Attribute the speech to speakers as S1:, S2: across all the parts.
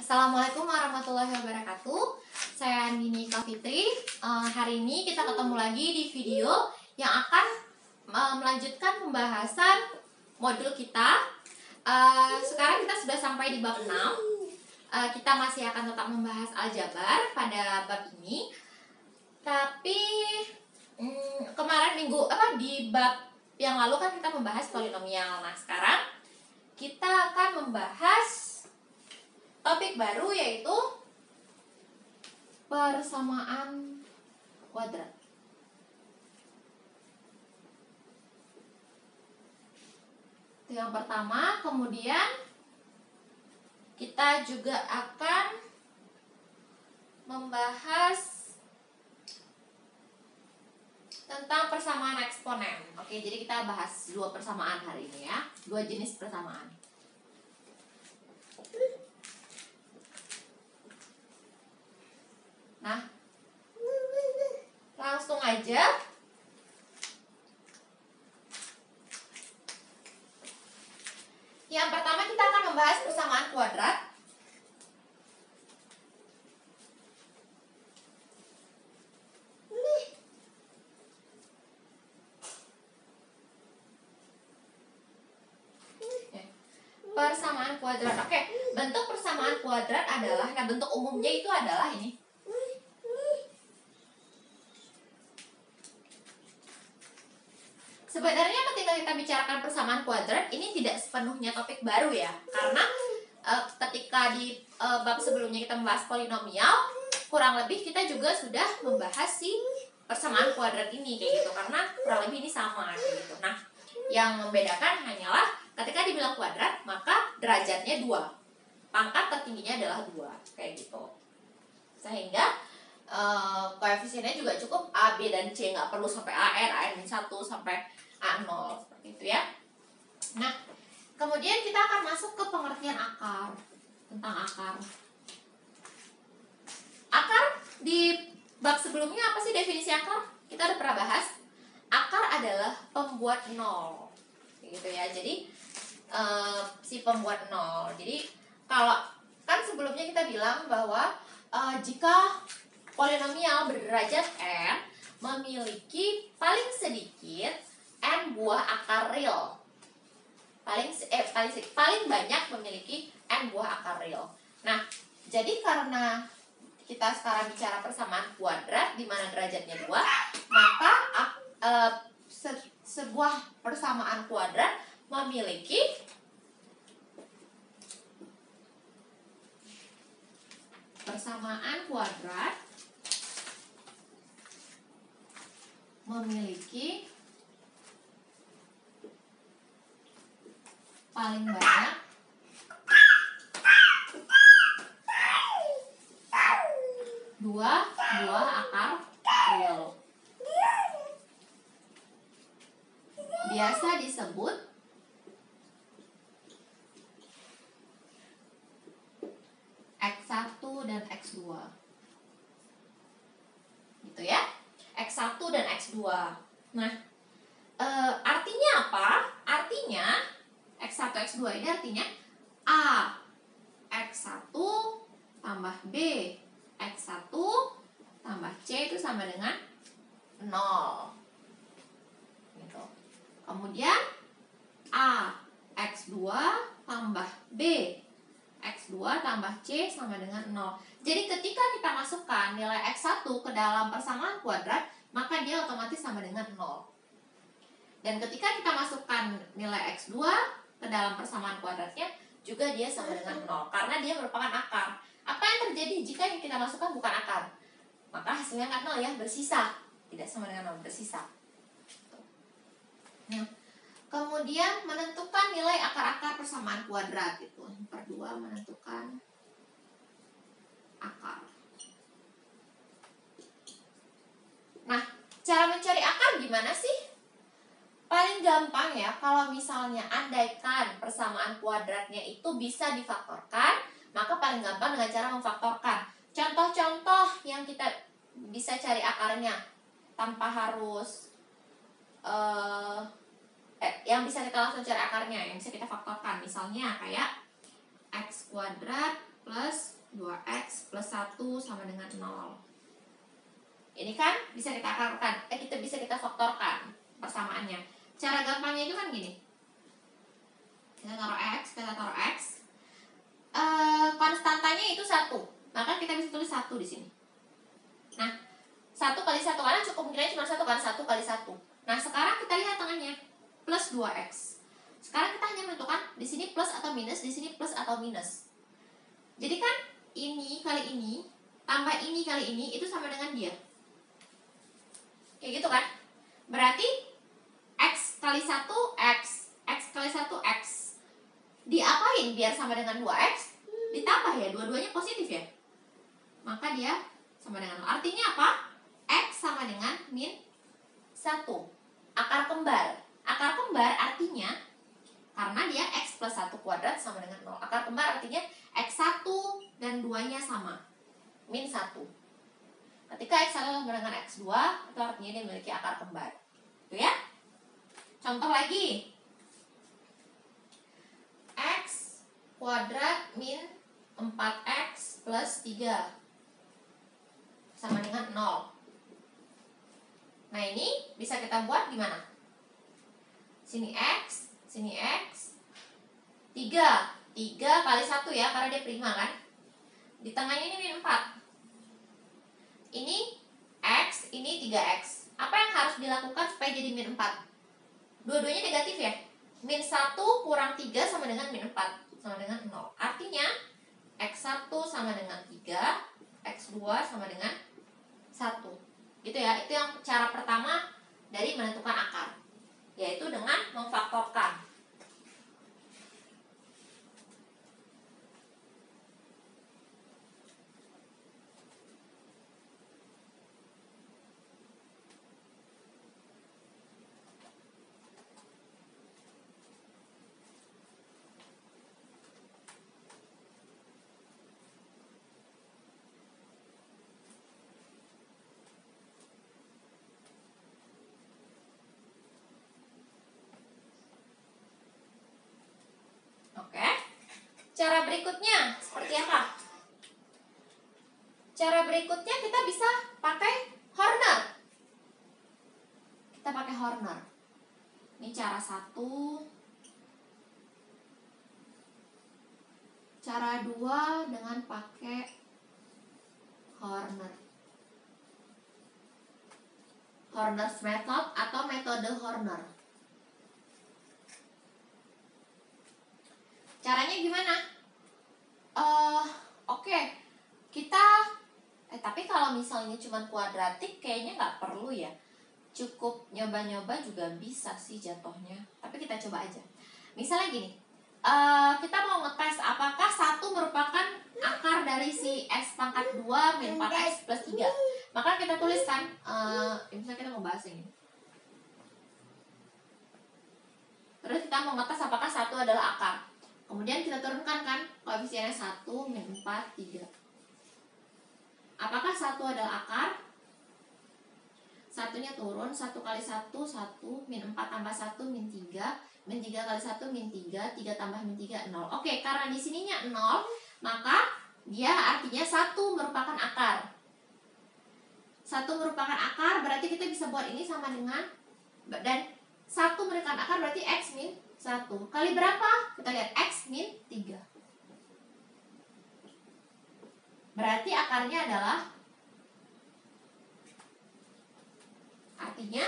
S1: Assalamualaikum warahmatullahi wabarakatuh. Saya Nini Kafitri. Hari ini kita ketemu lagi di video yang akan melanjutkan pembahasan modul kita. Sekarang kita sudah sampai di bab 6. Kita masih akan tetap membahas aljabar pada bab ini. Tapi kemarin di bab yang lalu kan kita membahas polinomial. Nah, sekarang kita akan membahas topik baru, yaitu persamaan kuadrat. Itu yang pertama. Kemudian kita juga akan membahas tentang persamaan eksponen. Oke, jadi kita bahas dua persamaan hari ini ya, dua jenis persamaan. Nah, langsung aja. Yang pertama kita akan membahas persamaan kuadrat. Persamaan kuadrat. Oke, bentuk persamaan kuadrat adalah, bentuk umumnya itu adalah ini. Sebenarnya ketika kita bicarakan persamaan kuadrat, ini tidak sepenuhnya topik baru ya. Karena ketika di bab sebelumnya kita membahas polinomial, kurang lebih kita juga sudah membahas si persamaan kuadrat ini kayak gitu. Karena kurang lebih ini sama kayak gitu. Nah, yang membedakan hanyalah ketika dibilang kuadrat, maka derajatnya 2. Pangkat tertingginya adalah 2 kayak gitu. Sehingga koefisiennya juga cukup A, B, dan C, nggak perlu sampai AN-1 sampai A0 seperti itu ya. Nah, kemudian kita akan masuk ke pengertian akar. Tentang akar. Akar di bab sebelumnya apa sih definisi akar? Kita udah pernah bahas. Akar adalah pembuat nol, gitu ya. Jadi si pembuat nol. Jadi kalau kan sebelumnya kita bilang bahwa jika polinomial berderajat n memiliki paling sedikit n buah akar real, paling banyak memiliki n buah akar real. Nah, jadi karena kita sekarang bicara persamaan kuadrat di mana derajatnya 2, maka sebuah persamaan kuadrat memiliki paling banyak dua buah akar real. Biasa disebut X1 dan X2. Gitu ya. X1 dan X2. Nah, artinya apa? Artinya X1, X2 ini artinya A X1 tambah B X1 tambah C itu sama dengan 0. Gitu. Kemudian A X2 tambah B X2 tambah C sama dengan 0. Jadi ketika kita masukkan nilai X1 ke dalam persamaan kuadrat, maka dia otomatis sama dengan 0. Dan ketika kita masukkan nilai X2 ke dalam persamaan kuadratnya, juga dia sama dengan 0. Karena dia merupakan akar. Apa yang terjadi jika yang kita masukkan bukan akar? Maka hasilnya nggak 0 ya, bersisa. Tidak sama dengan 0, bersisa. Nah, kemudian menentukan nilai akar-akar persamaan kuadrat itu. Yang kedua, menentukan akar. Nah, cara mencari akar gimana sih? Paling gampang ya, kalau misalnya andaikan persamaan kuadratnya itu bisa difaktorkan, maka paling gampang dengan cara memfaktorkan. Contoh-contoh yang kita bisa cari akarnya tanpa harus yang bisa kita langsung cari akarnya, yang bisa kita faktorkan. Misalnya kayak X kuadrat plus 2x plus 1 sama dengan 0. Ini kan bisa kita akarkan, bisa kita faktorkan persamaannya. Cara gampangnya itu kan gini. Kita taruh x, konstantanya itu 1. Maka kita bisa tulis 1 di sini. Nah, 1 kali 1 karena cukup nilainya cuma 1 kan, 1 kali 1. Nah, sekarang kita lihat tengahnya, plus 2x. Sekarang kita hanya menentukan di sini plus atau minus, di sini plus atau minus. Jadi kan ini kali ini tambah ini kali ini itu sama dengan dia. Kayak gitu kan? Berarti x kali 1 x kali 1 x. Diapain biar sama dengan 2x? Ditambah ya, dua-duanya positif ya. Maka dia sama dengan 0. Artinya apa? X sama dengan min 1. Akar kembar. Akar kembar artinya karena dia x plus 1 kuadrat sama dengan 0. Akar kembar artinya x1 dan 2-nya sama. Min 1. Ketika x1 sama dengan x2, itu artinya dia memiliki akar kembar. Itu ya. Contoh lagi. X kuadrat min 4x plus 3 sama dengan 0. Nah, ini bisa kita buat gimana? Sini x, sini x. 3 kali 1 ya, karena dia prima kan. Di tengahnya ini min 4. Ini x, ini 3x. Apa yang harus dilakukan supaya jadi min 4? Dua-duanya negatif ya. Min 1 kurang 3 sama dengan min 4, sama dengan 0. Artinya x1 sama dengan 3, x2 sama dengan 1. Gitu ya. Itu yang cara pertama dari menentukan akar, yaitu dengan memfaktorkan. Oke. Cara berikutnya seperti apa? Cara berikutnya kita bisa pakai Horner. Kita pakai Horner. Ini cara 1. Cara 2 dengan pakai Horner. Horner's method atau metode Horner. Caranya gimana? Oke. Kita tapi kalau misalnya cuma kuadratik kayaknya nggak perlu ya. Cukup nyoba-nyoba juga bisa sih jatuhnya. Tapi kita coba aja. Misalnya gini. Kita mau ngetes apakah 1 merupakan akar dari si x pangkat 2 min 4x plus 3. Maka kita tuliskan, misalnya kita mau bahas ini. Terus kita mau ngetes apakah 1 adalah akar. Kemudian kita turunkan kan koefisiennya 1, min 4, 3. Apakah 1 adalah akar? Satunya turun, 1 kali 1, 1, min 4 tambah 1, min 3. Min 3 kali 1, min 3, 3 tambah min 3, 0. Oke, karena di sininya 0, maka dia artinya 1 merupakan akar. 1 merupakan akar, berarti kita bisa buat ini sama dengan, dan 1 merupakan akar berarti x min 1. Kali berapa? Kita lihat x min 3. Berarti akarnya adalah, artinya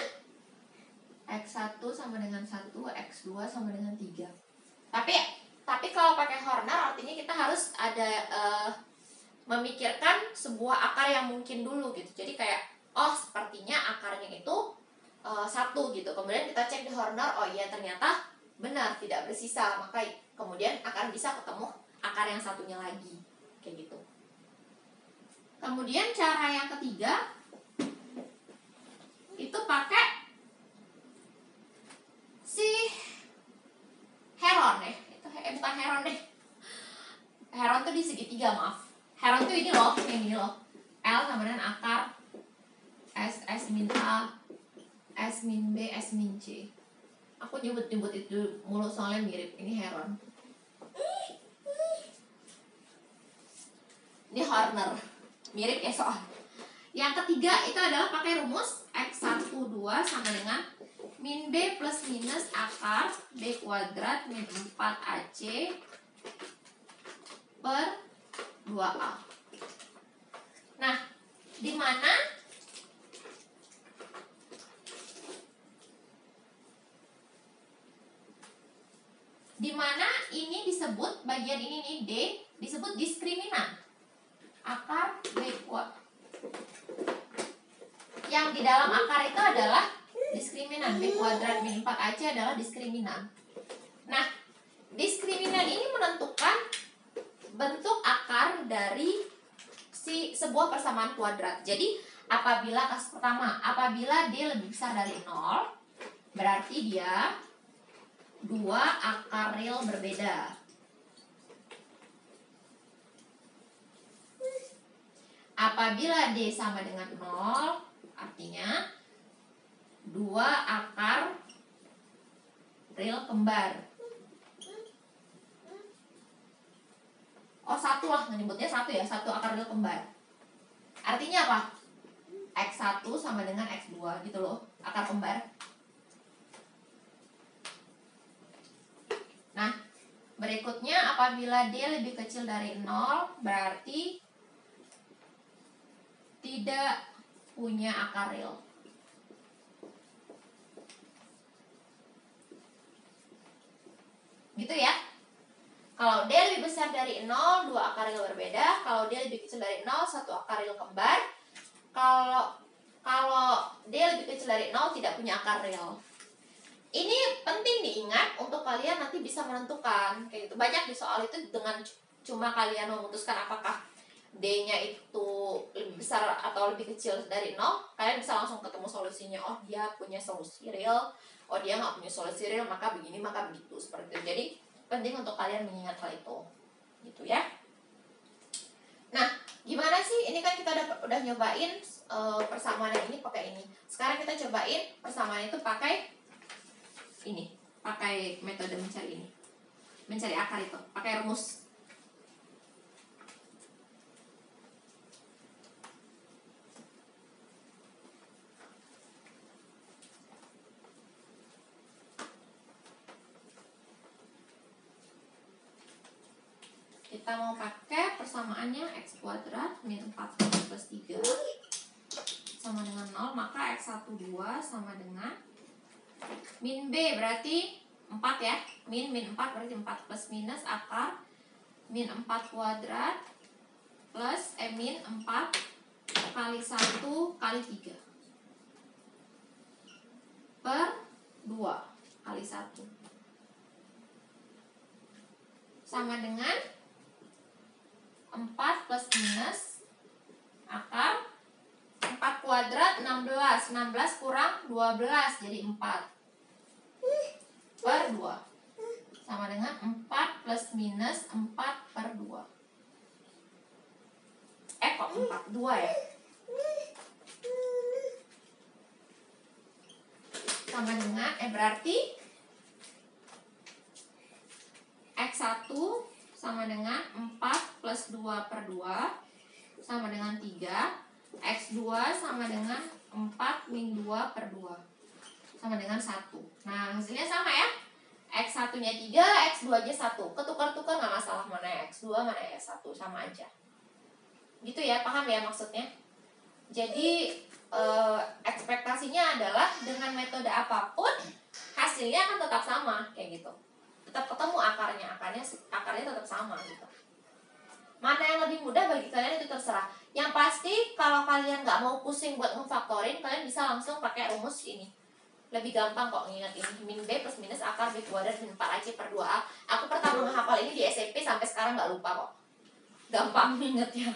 S1: x1 sama dengan 1, x2 sama dengan 3. Tapi kalau pakai Horner artinya kita harus ada memikirkan sebuah akar yang mungkin dulu gitu. Jadi kayak sepertinya akarnya itu 1 gitu. Kemudian kita cek di Horner, oh iya ternyata benar tidak bersisa. Maka kemudian akan bisa ketemu akar yang satunya lagi. Kayak gitu. Kemudian cara yang ketiga itu pakai si Heron deh. Bukan Heron deh. Heron tuh di segitiga, maaf. Heron tuh ini loh, yang ini loh. L sama dengan akar S min A, S min B, S min C. Aku nyebut itu mulu soalnya mirip. Ini Heron. Ini Horner. Mirip ya soal. Yang ketiga itu adalah pakai rumus X12 sama dengan min B plus minus akar B kuadrat min 4AC per 2A. Nah, di mana ini disebut, bagian ini nih D disebut diskriminan akar B kuadrat. Yang di dalam akar itu adalah diskriminan B kuadrat min 4AC adalah diskriminan. Nah, diskriminan ini menentukan bentuk akar dari sebuah persamaan kuadrat. Jadi apabila kasus pertama, apabila D lebih besar dari 0, berarti dia 2 akar real berbeda. Apabila D sama dengan 0, artinya 2 akar real kembar. Oh, satu lah, menyebutnya satu ya, satu akar real kembar. Artinya apa? X1 sama dengan X2 gitu loh, akar kembar. Nah, berikutnya apabila D lebih kecil dari 0, berarti tidak punya akar real. Gitu ya. Kalau D lebih besar dari 0, 2 akar real berbeda. Kalau D lebih kecil dari 0, 1 akar real kembar. Kalau D lebih kecil dari 0, tidak punya akar real. Ini penting diingat untuk kalian nanti bisa menentukan kayak gitu. Banyak di soal itu dengan cuma kalian memutuskan apakah D-nya itu lebih besar atau lebih kecil dari 0, kalian bisa langsung ketemu solusinya. Oh, dia punya solusi real. Oh, dia nggak punya solusi real, maka begini, maka begitu, seperti itu. Jadi penting untuk kalian mengingat hal itu, gitu ya. Nah, gimana sih? Ini kan kita udah nyobain persamaan yang ini pakai ini. Sekarang kita cobain persamaan itu pakai ini, pakai metode mencari ini, mencari akar itu, pakai rumus. Kita mau pakai persamaannya X kuadrat min 4 plus 3 sama dengan 0, maka X12 sama dengan min B berarti 4 ya. Min 4 berarti 4 plus minus akar min 4 kuadrat plus min 4 kali 1 kali 3 per 2 kali 1 sama dengan 4 plus minus akar 4 kuadrat 16 kurang 12 jadi 4 per 2 sama dengan 4 plus minus 4 per 2. Kok 4? 2 ya? Sama dengan, berarti X1 sama dengan 4 plus 2 per 2 sama dengan 3. X2 sama dengan 4 min 2 per 2 sama dengan 1. Nah, hasilnya sama ya. X1 nya 3, X2 nya 1. Ketukar-tukar gak masalah, mana ya X2, mana ya X1, sama aja. Gitu ya, paham ya maksudnya? Jadi ekspektasinya adalah dengan metode apapun hasilnya akan tetap sama kayak gitu. Tetap ketemu akarnya tetap sama gitu. Mana yang lebih mudah bagi kalian itu terserah. Yang pasti kalau kalian nggak mau pusing buat ngefaktorin, kalian bisa langsung pakai rumus ini. Lebih gampang kok nginget ini. Min B plus minus akar B kuadrat min 4AC per 2A. Aku pertama menghafal ini di SMP sampai sekarang nggak lupa kok. Gampang ngingetnya.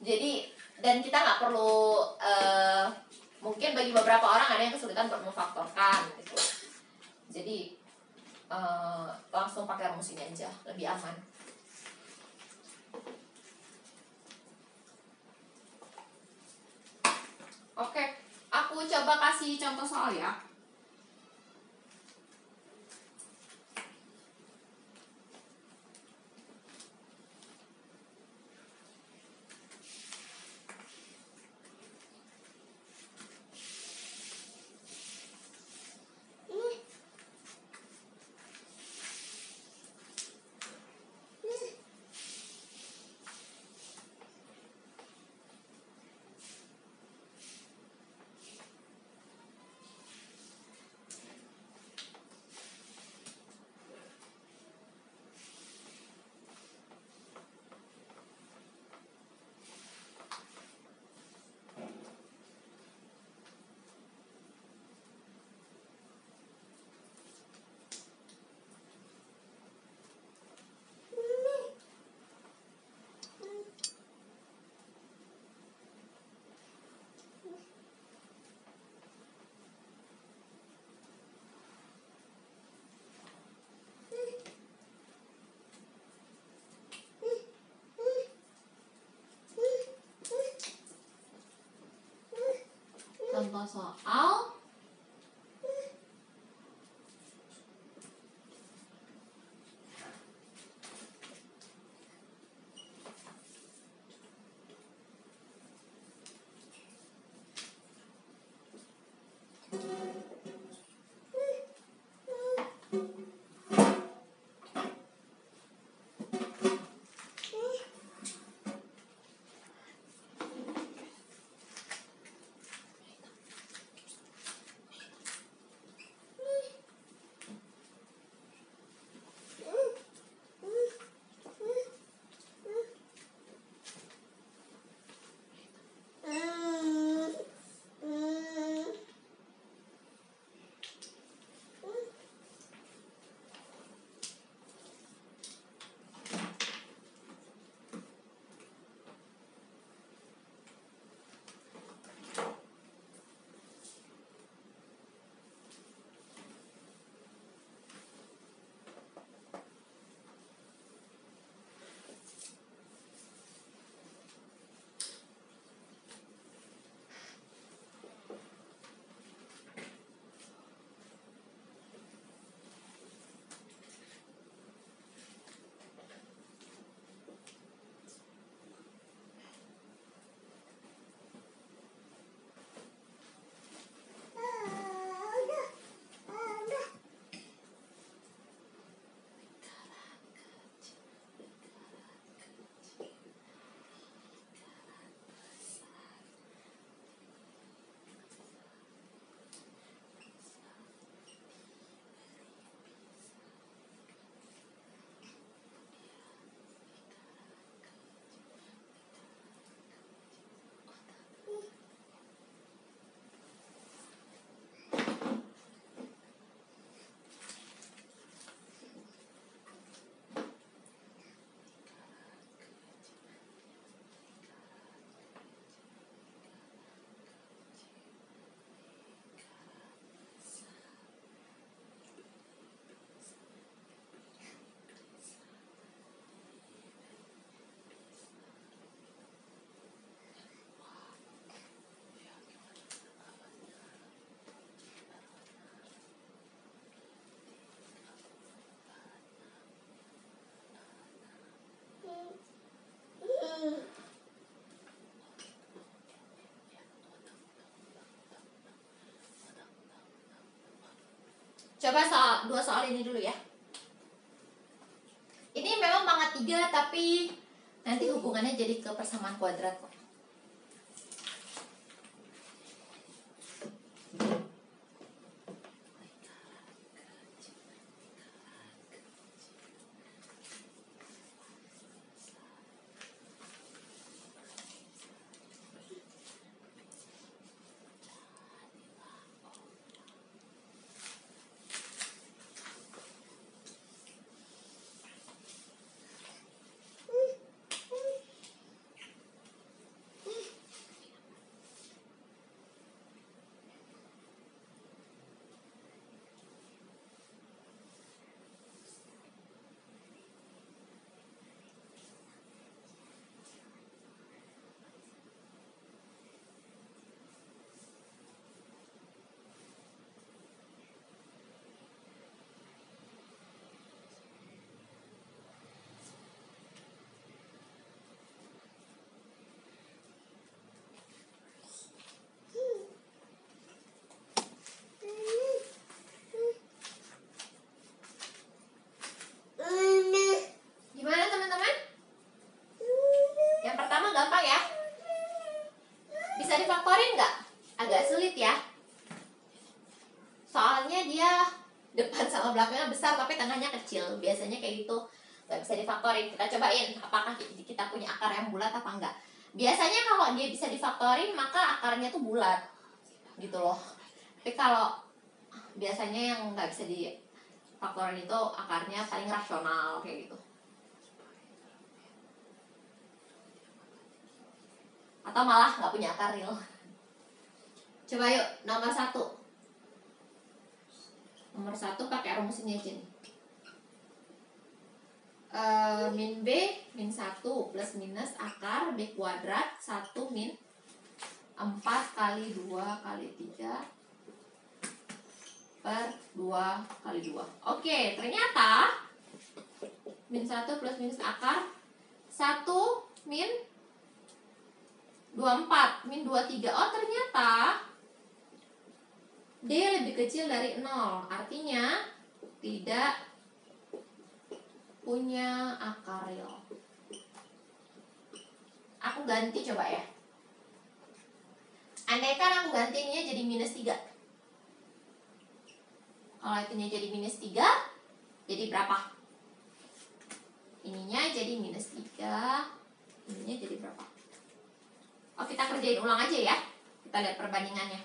S1: Jadi dan kita nggak perlu mungkin bagi beberapa orang ada yang kesulitan buat memfaktorkan gitu. Jadi langsung pakai rumus ini aja, lebih aman. Oke, aku coba kasih contoh soal ya. soal. Coba dua soal ini dulu ya. Ini memang mangga 3 tapi nanti hubungannya jadi ke persamaan kuadrat kok. difaktorin nggak? Agak sulit ya. Soalnya dia depan sama belakangnya besar tapi tengahnya kecil. Biasanya kayak gitu. Nggak bisa difaktorin. Kita cobain apakah kita punya akar yang bulat apa enggak. Biasanya kalau dia bisa difaktorin maka akarnya tuh bulat. Gitu loh. Tapi kalau biasanya yang nggak bisa difaktorin itu akarnya paling rasional kayak gitu. Atau malah nggak punya akar real. Coba yuk nomor 1. Nomor 1 pakai rumus ini aja nih. Min B min 1 plus minus akar B kuadrat 1 min 4 kali 2 kali 3 per 2 kali 2. Oke, ternyata min 1 plus minus akar 1 min 24 min 23. Oh, ternyata D lebih kecil dari 0. Artinya tidak punya akar real. Aku ganti coba ya. Andaikan aku ganti ininya jadi minus 3. Kalau itunya jadi minus 3, jadi berapa? Ininya jadi minus 3, ininya jadi berapa? Oh, kita kerjain ulang aja ya. Kita lihat perbandingannya.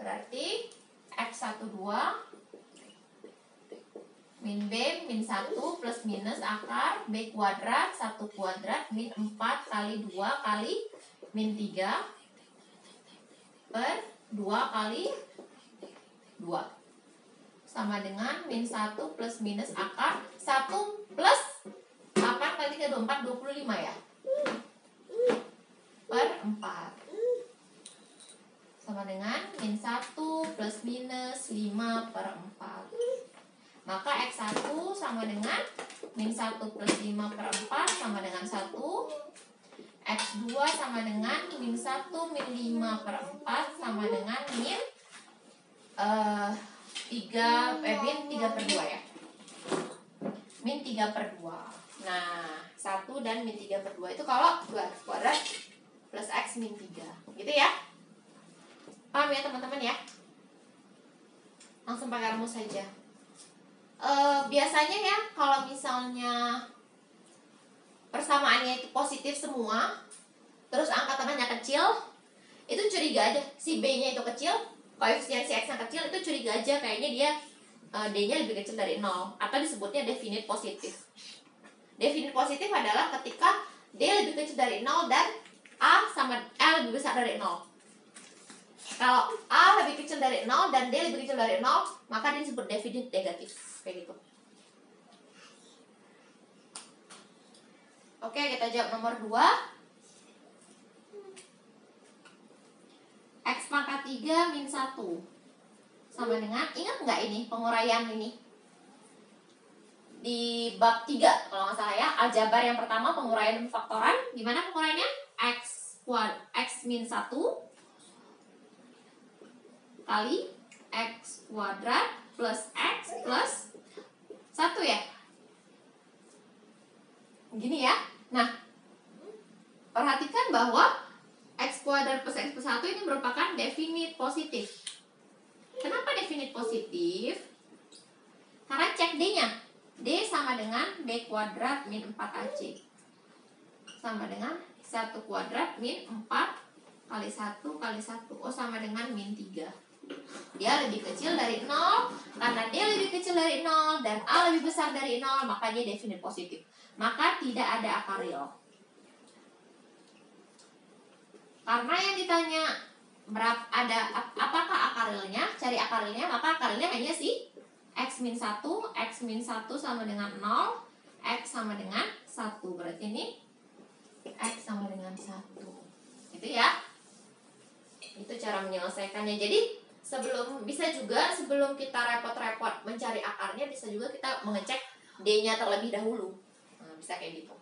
S1: Berarti X12 min B min 1 plus minus akar B kuadrat 1 kuadrat min 4 kali 2 kali min 3 per 2 kali 2 sama dengan min 1 plus minus akar 1 plus 8 kali 3 24 25 ya, per 4 sama dengan min 1 plus minus 5 per 4. Maka X1 sama dengan min 1 plus 5 per 4 sama dengan 1. X2 sama dengan min 1 min 5 per 4 sama dengan min 3 per 2 ya. Min 3 per 2. Nah, 1 dan min 3 per 2 itu kalau 2 kuadrat plus X min 3. Gitu ya. Paham ya teman-teman ya? Langsung pakai rumus saja. Biasanya ya kalau misalnya persamaannya itu positif semua, terus angka tengahnya kecil, itu curiga aja. Si B-nya itu kecil, koefisien si X-nya kecil, itu curiga aja kayaknya dia D-nya lebih kecil dari 0, atau disebutnya definite positif. Definite positif adalah ketika D lebih kecil dari 0 dan A sama L lebih besar dari 0. Kalau A lebih kecil dari 0 dan D lebih kecil dari 0, maka dia disebut definite negatif. Kayak gitu. Oke, kita jawab nomor 2. X pangkat 3 min 1 sama dengan, ingat nggak ini penguraian ini? Di bab 3 kalau nggak salah ya, aljabar yang pertama penguraian dan faktoran. Gimana penguraiannya? X min 1 kali X kuadrat plus X plus 1 ya. Gini ya. Nah, perhatikan bahwa X kuadrat plus X plus 1 ini merupakan definite positif. Kenapa definite positif? Karena cek D-nya. D sama dengan B kuadrat min 4AC. Sama dengan 1 kuadrat min 4 kali 1 kali 1. Oh, sama dengan min 3. Dia lebih kecil dari 0. Karena dia lebih kecil dari 0 dan A lebih besar dari 0, maka dia definite positif. Maka tidak ada akar real. Karena yang ditanya apakah akar realnya, cari akar realnya, maka akar realnya hanya si X min 1. X min 1 sama dengan 0, X sama dengan 1. Berarti ini X sama dengan 1. Itu ya. Itu cara menyelesaikannya. Jadi sebelum kita repot-repot mencari akarnya, bisa juga kita mengecek D-nya terlebih dahulu. Nah, bisa kayak gitu.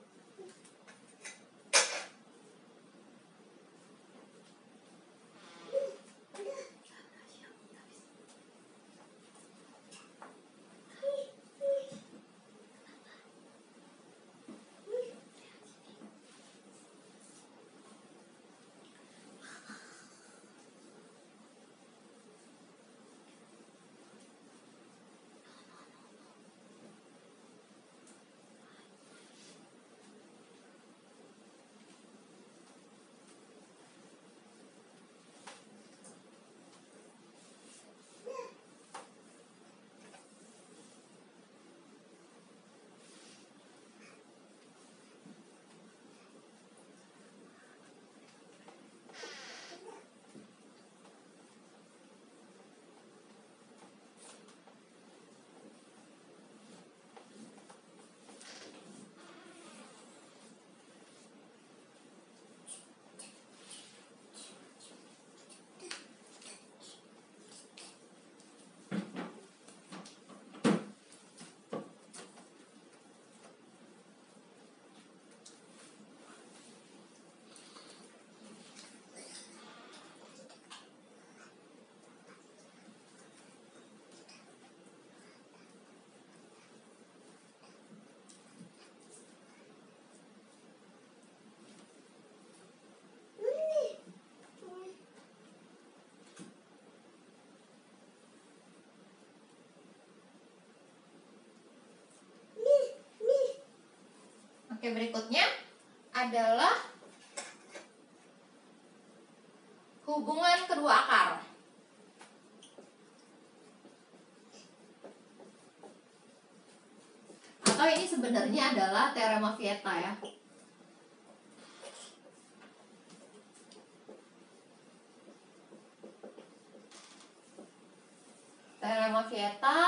S1: Oke, berikutnya adalah hubungan kedua akar. Atau ini sebenarnya adalah teorema Vieta ya. Teorema Vieta